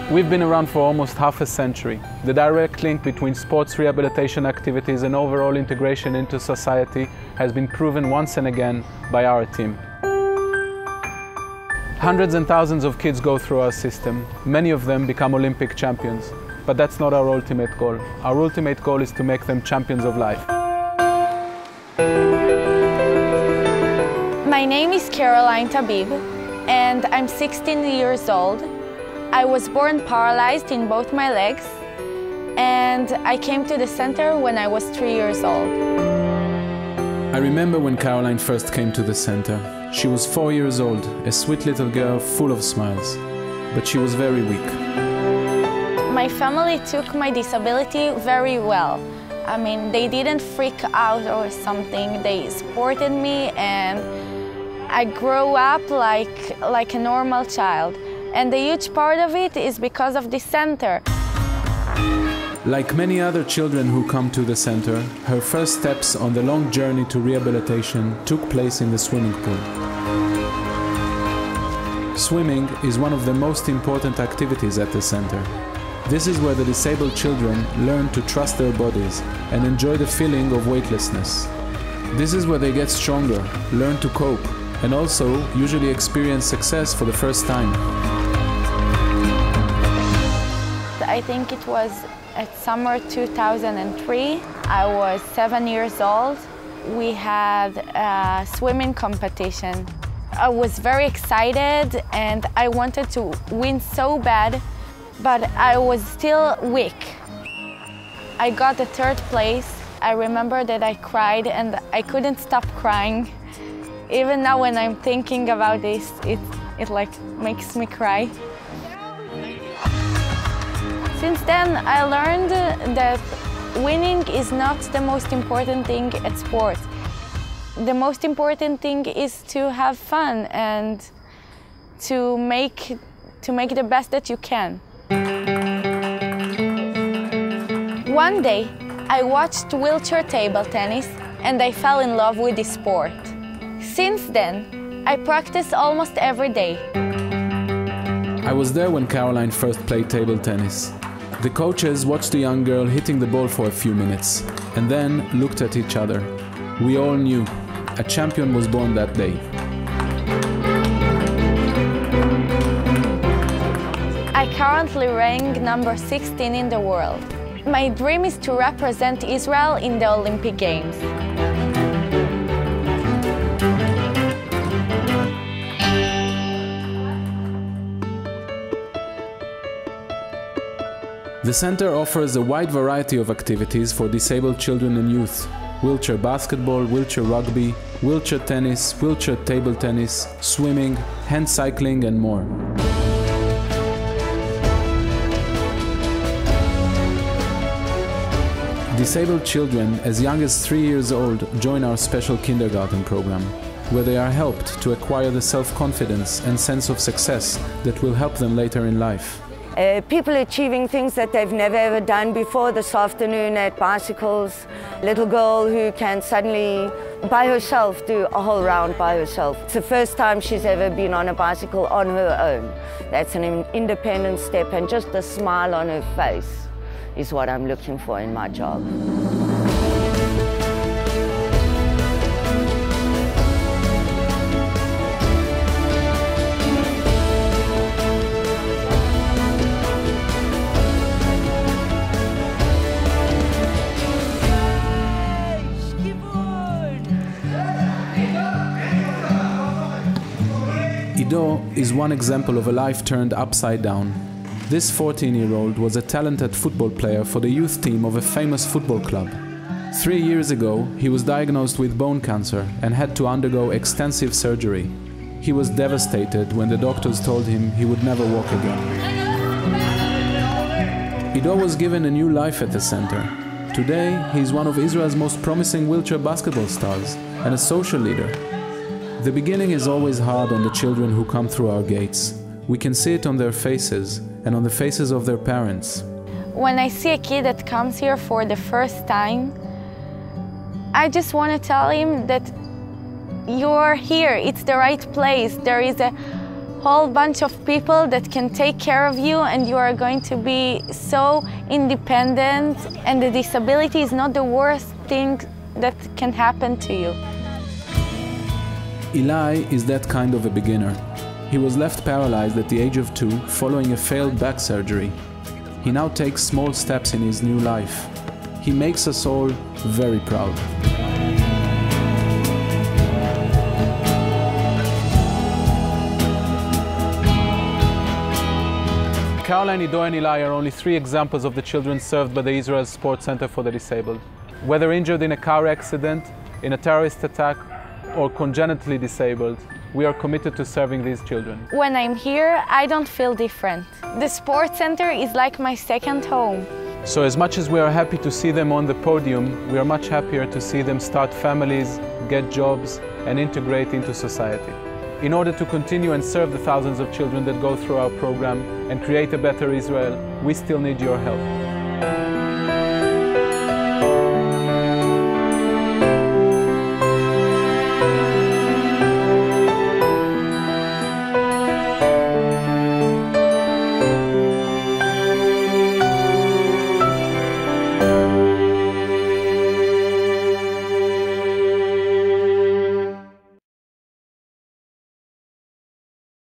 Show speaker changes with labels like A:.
A: We've been around for almost half a century. The direct link between sports rehabilitation activities and overall integration into society has been proven once and again by our team. Hundreds and thousands of kids go through our system. Many of them become Olympic champions. But that's not our ultimate goal. Our ultimate goal is to make them champions of life.
B: My name is Caroline Tabib, and I'm 16 years old. I was born paralyzed in both my legs, and I came to the center when I was 3 years old.
A: I remember when Caroline first came to the center. She was 4 years old, a sweet little girl full of smiles, but she was very weak.
B: My family took my disability very well. I mean, they didn't freak out or something. They supported me, and I grew up like a normal child. And a huge part of it is because of the center.
A: Like many other children who come to the center, her first steps on the long journey to rehabilitation took place in the swimming pool. Swimming is one of the most important activities at the center. This is where the disabled children learn to trust their bodies and enjoy the feeling of weightlessness. This is where they get stronger, learn to cope, and also usually experience success for the first time.
B: I think it was at summer 2003. I was 7 years old. We had a swimming competition. I was very excited and I wanted to win so bad, but I was still weak. I got the 3rd place. I remember that I cried and I couldn't stop crying. Even now when I'm thinking about this, it like makes me cry. Since then, I learned that winning is not the most important thing at sport. The most important thing is to have fun and to make the best that you can. One day, I watched wheelchair table tennis and I fell in love with the sport. Since then, I practice almost every day.
A: I was there when Caroline first played table tennis. The coaches watched the young girl hitting the ball for a few minutes and then looked at each other. We all knew a champion was born that day.
B: I currently rank number 16 in the world. My dream is to represent Israel in the Olympic Games.
A: The center offers a wide variety of activities for disabled children and youth. Wheelchair basketball, wheelchair rugby, wheelchair tennis, wheelchair table tennis, swimming, hand cycling and more. Disabled children as young as 3 years old join our special kindergarten program, where they are helped to acquire the self-confidence and sense of success that will help them later in life.
C: People achieving things that they've never ever done before. This afternoon at bicycles, little girl who can suddenly by herself do a whole round by herself. It's the first time she's ever been on a bicycle on her own. That's an independent step, and just a smile on her face is what I'm looking for in my job.
A: Ido is one example of a life turned upside down. This 14-year-old was a talented football player for the youth team of a famous football club. 3 years ago, he was diagnosed with bone cancer and had to undergo extensive surgery. He was devastated when the doctors told him he would never walk again. Ido was given a new life at the center. Today, he is one of Israel's most promising wheelchair basketball stars and a social leader. The beginning is always hard on the children who come through our gates. We can see it on their faces and on the faces of their parents.
B: When I see a kid that comes here for the first time, I just want to tell him that you're here, it's the right place. There is a whole bunch of people that can take care of you, and you are going to be so independent, and the disability is not the worst thing that can happen to you.
A: Eli is that kind of a beginner. He was left paralyzed at the age of 2 following a failed back surgery. He now takes small steps in his new life. He makes us all very proud. Caroline, Ido and Eli are only 3 examples of the children served by the Israel Sports Center for the Disabled. Whether injured in a car accident, in a terrorist attack, or congenitally disabled, we are committed to serving these children.
B: When I'm here, I don't feel different. The Sports Center is like my second home.
A: So as much as we are happy to see them on the podium, we are much happier to see them start families, get jobs, and integrate into society. In order to continue and serve the thousands of children that go through our program and create a better Israel, we still need your help.